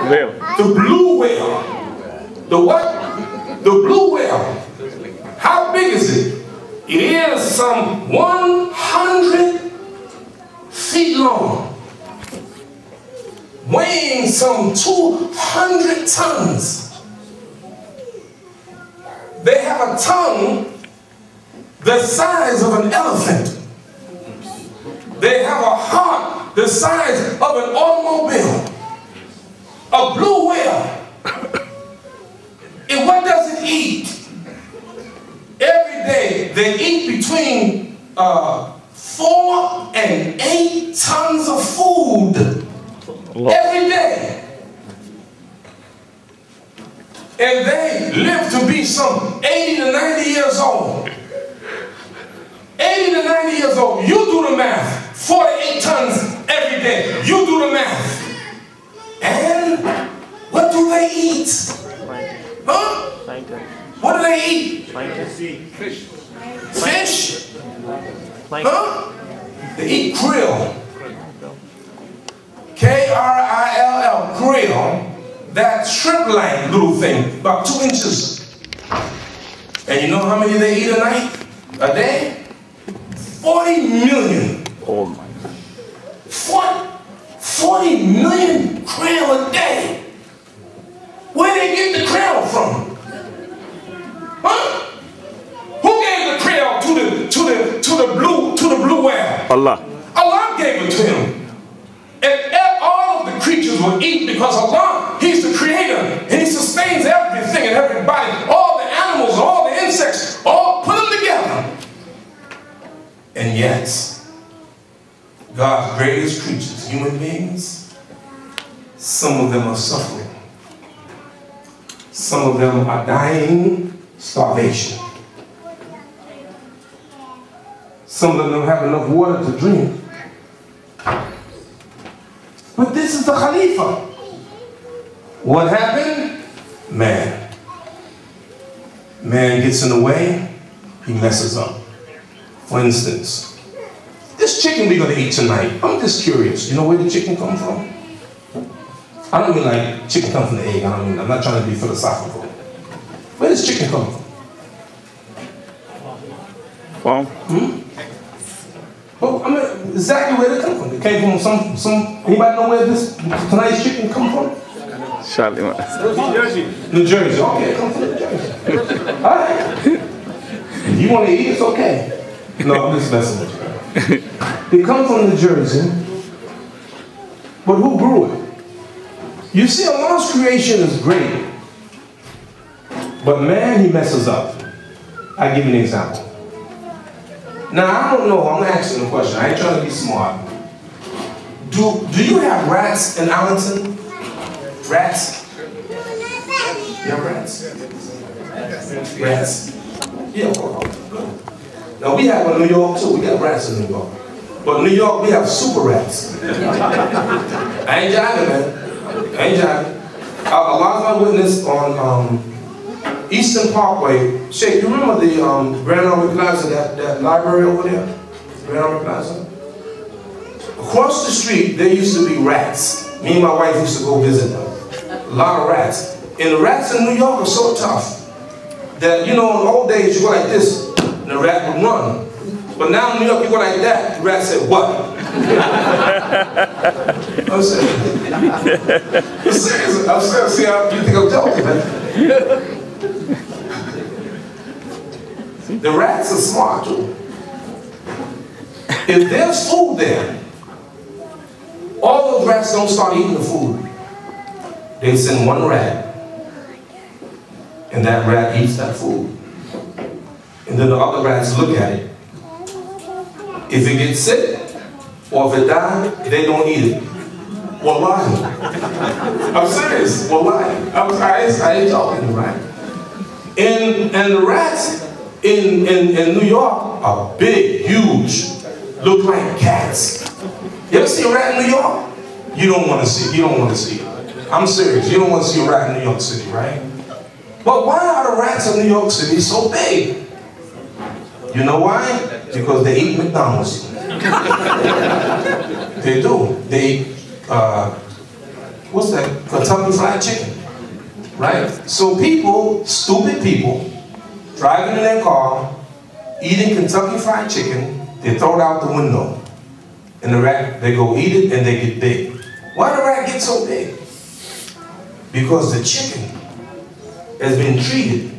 Whale. The blue whale. The what? The blue whale. How big is it? It is some 100 feet long, weighing some 200 tons. They have a tongue the size of an elephant. They have a heart the size of an automobile. A blue whale. And what does it eat? Every day they eat between 4 and 8 tons of food. Every day. And they live to be some 80 to 90 years old. 80 to 90 years old. You do the math. 48 tons every day. You do the math. And what do they eat? Huh? What do they eat? Fish. Fish? Huh? They eat krill. K-R-I-L-L. Krill. That shrimp-like little thing, about 2 inches. And you know how many they eat a night? A day? 40 million. Oh my God. 40 million krill a day. Where they get the krill from? Huh? Who gave the krill to the blue whale? Allah. Allah gave it to him. And all of the creatures will eat because Allah, He's the creator, and He sustains everything and everybody, all the animals, all the insects, all put them together. And yet, God's greatest creatures, human beings, some of them are suffering. Some of them are dying starvation. Some of them don't have enough water to drink. But this is the Khalifa. What happened? Man. Man gets in the way, he messes up. For instance, this chicken we're going to eat tonight, I'm just curious. You know where the chicken come from? I don't mean like chicken come from the egg. I'm not trying to be philosophical. Where does chicken come from? Farm. Well, I mean, exactly where they come from. It came from anybody know where this tonight's chicken come from? Charlie. New Jersey. New Jersey. Okay, it comes from New Jersey. All right. If you want to eat, it's okay. No, I'm just messing with you. It comes from New Jersey. But who grew it? You see, Allah's creation is great. But man, he messes up. I'll give you an example. Now, I don't know, I'm asking a question. I ain't trying to be smart. Do you have rats in Arlington? Rats? You have rats? Rats? Yeah, of course. Now, we have in New York, too. We got rats in New York. But in New York, we have super rats. I ain't jiving, man. I ain't jiving. A lot of my witness on Eastern Parkway. Sheikh, you remember the Grand Army Plaza, that library over there? Grand Army Plaza? Across the street, there used to be rats. Me and my wife used to go visit them. A lot of rats. And the rats in New York are so tough that, you know, in the old days, you go like this, and the rat would run. But now in New York, you go like that, the rat said, what? I'm serious. I'm serious. See how you think I'm joking, man? The rats are smart too. If there's food there, all those rats don't start eating the food. They send one rat, and that rat eats that food. And then the other rats look at it. If it gets sick, or if it dies, they don't eat it. Wallahi. I'm serious. Wallahi. I ain't joking, right? And the rats in New York are big, huge, look like cats. You ever see a rat in New York? You don't want to see it. You don't want to see it. I'm serious. You don't want to see a rat in New York City, right? But why are the rats in New York City so big? You know why? Because they eat McDonald's. They do. They eat what's that? Kentucky Fried Chicken, right? So people, stupid people, driving in their car, eating Kentucky Fried Chicken, they throw it out the window. And the rat, they go eat it and they get big. Why the rat get so big? Because the chicken has been treated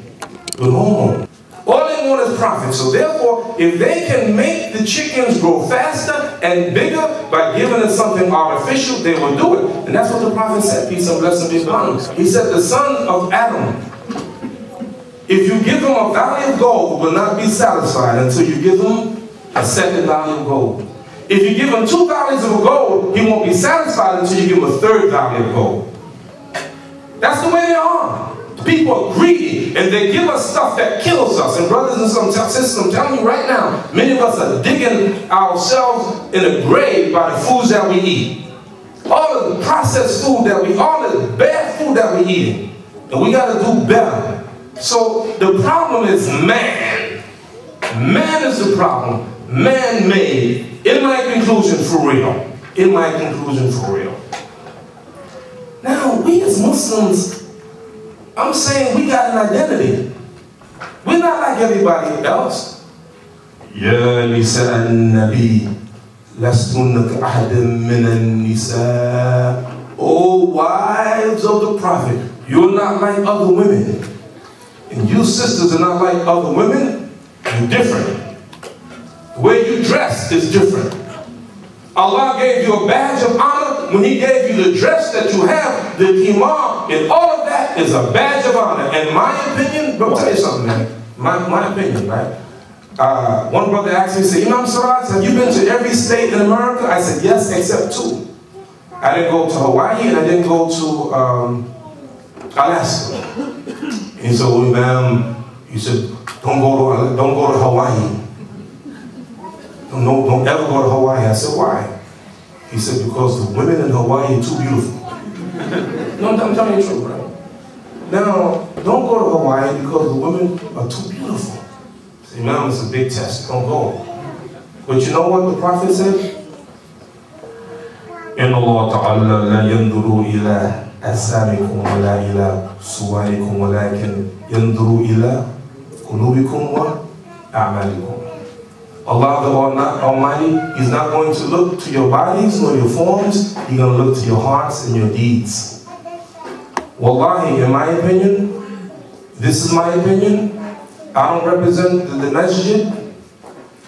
with hormones. All they want is profit. So therefore, if they can make the chickens grow faster and bigger by giving it something artificial, they will do it. And that's what the prophet said, peace and blessing be upon him. He said, the son of Adam, if you give him a valley of gold, will not be satisfied until you give him a second valley of gold. If you give him 2 valleys of gold, he won't be satisfied until you give him a 3rd valley of gold. That's the way they are. People are greedy, and they give us stuff that kills us. And brothers and sisters, I'm telling you right now, many of us are digging ourselves in a grave by the foods that we eat. All of the processed food that we, all of the bad food that we're eating. And we got to do better. So the problem is man. Man is the problem. Man-made. In my conclusion, for real. In my conclusion, for real. Now, we as Muslims, I'm saying we got an identity. We're not like everybody else. Ya nisa an-nabi, lastunna ka'ahadin min an-nisa. O wives of the Prophet, you're not like other women. And you sisters are not like other women. You're different. The way you dress is different. Allah gave you a badge of honor when He gave you the dress that you have, the imam, and all of that is a badge of honor. And my opinion, let me tell you something, man. My opinion, right? One brother asked me, he said, Imam Siraj, have you been to every state in America? I said, yes, except 2. I didn't go to Hawaii and I didn't go to Alaska. And he said, well, ma'am, he said, don't go to Hawaii. Don't ever go to Hawaii. I said, why? He said, because the women in Hawaii are too beautiful. No, I'm telling you the truth, right? Now, don't go to Hawaii because the women are too beautiful. Say, ma'am, it's a big test. Don't go. But you know what the Prophet said? إن الله تعالى لا ينظر إلى أجسامكم ولا إلى صوركم ولكن ينظر إلى قلوبكم وأعمالكم. Allah the Almighty, He's not going to look to your bodies nor your forms. He's going to look to your hearts and your deeds. Wallahi, in my opinion, this is my opinion. I don't represent the masjid.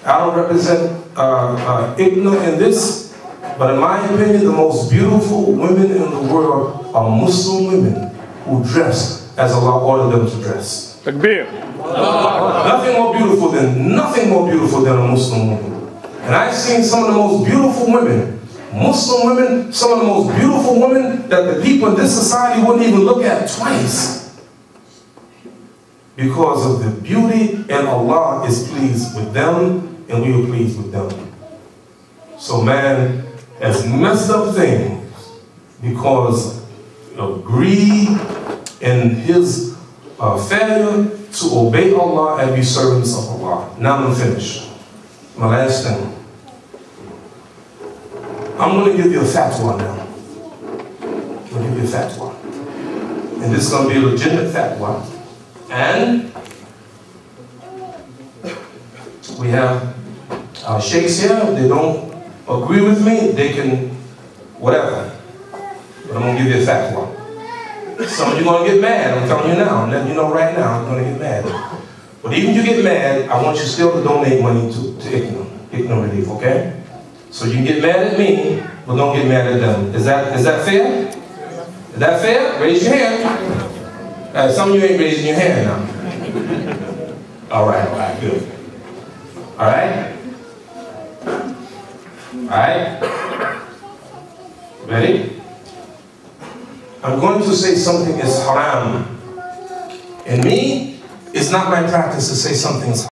I don't represent ICNA in this. But in my opinion, the most beautiful women in the world are Muslim women who dress as Allah ordered them to dress. Takbir. Nothing more beautiful than a Muslim woman. And I've seen some of the most beautiful women, Muslim women, some of the most beautiful women that the people in this society wouldn't even look at twice. Because of the beauty, and Allah is pleased with them, and we are pleased with them. So man has messed up things because of greed and his failure to obey Allah and be servants of Allah. Now I'm finished. My last thing. I'm going to give you a fatwa now. I'm going to give you a fatwa. And this is going to be a legitimate fatwa. And we have our sheikhs here. If they don't agree with me, they can whatever. But I'm going to give you a fatwa. Some of you are going to get mad. I'm telling you now. I'm letting you know right now. I'm going to get mad. But even if you get mad, I want you still to donate money to ICNA Relief, okay? So you can get mad at me, but don't get mad at them. Is that fair? Is that fair? Raise your hand. Some of you ain't raising your hand now. All right, good. All right? All right? Ready? I'm going to say something is haram. And me, it's not my practice to say something is haram.